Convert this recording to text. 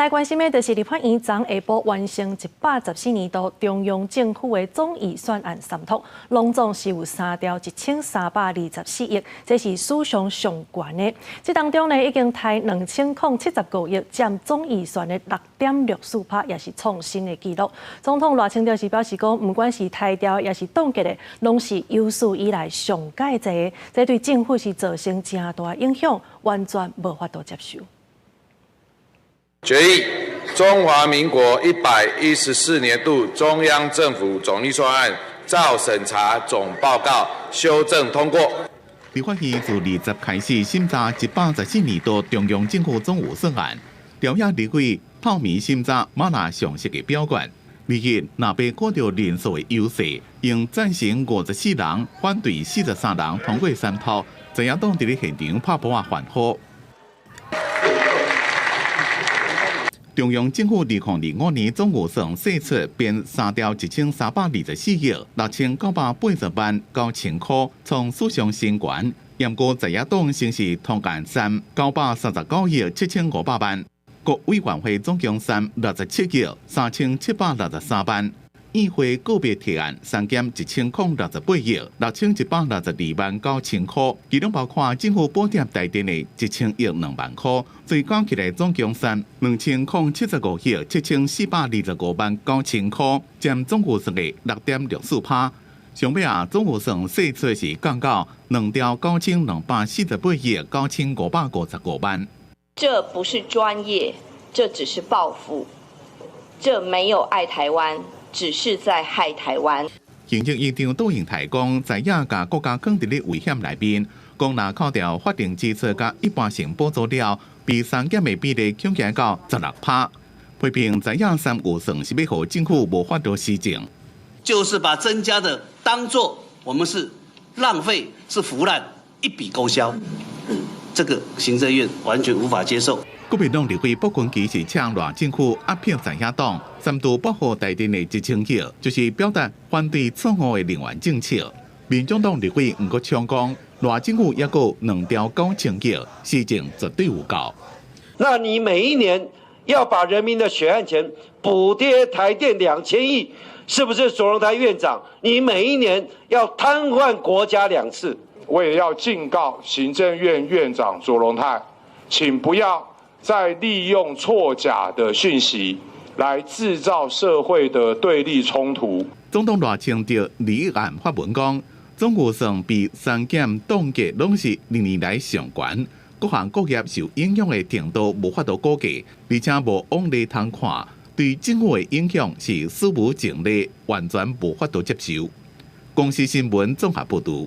大家关心的就是立法院昨下晡完成114年度中央政府的总预算案三读，拢总是有3兆1324亿，这是史上上悬的。这当中呢，已经贷2079亿，占总预算的6.64%，也是创新的纪录。总统赖清德是表示讲，不管是贷调也是冻结的，拢是有史以来上介济的，这对政府是造成真大影响，完全无法度接受。 决议中华民国114年度中央政府总预算案照审查总报告修正通过。立法院自20开始审查114年度中央政府总预算案，调阅立会透明审查马纳详细的表决。立院若被顾到人数的优势，用赞成54人，反对43人通过三读。在野党伫现场拍板反好。 中央政府2025年总预算释出变3兆1324亿6980万9000块，创史上新高。严过在野党先是通干3,939亿7500万，国委员会总共367亿3763万。议会个别提案3减1068亿6162万9000块，其中包括政府补贴台电的1000亿2万块，最高起来总共2075亿7425万9000块，占总预算的6.64%。上尾总预算释出是降到2兆9248亿9555万。这不是专业，这只是报复，这没有爱台湾。 只是在害台湾。行政院长杜英台讲，在野甲国家放伫咧危险内面，讲若扣掉法定支出甲一般性补助了，比3减的比例降低到16%。批评在野3预算是要互政府无法度施政，就是把增加的当作我们是浪费、是腐烂，一笔勾销。这个行政院完全无法接受。 国民党立委박群基是呛赖政府压迫在野党，三度保护台电的1000亿，就是表达反对错误的能源政策。民众党立委毋过呛讲，赖政府也有2兆9000亿，施政绝对有够。那你每一年要把人民的血汗钱补贴台电2000亿，是不是卓荣泰院长？你每一年要瘫痪国家2次。我也要警告行政院院长卓荣泰，请不要 再利用错假的讯息来制造社会的对立冲突。总统赖清德立案发文讲，总预算比3减冻结拢是2年来上悬，各行各业受影响的程度无法度估计，而且无往例通看，对政府的影响是史无前例，完全无法度接受。公司新闻综合报道。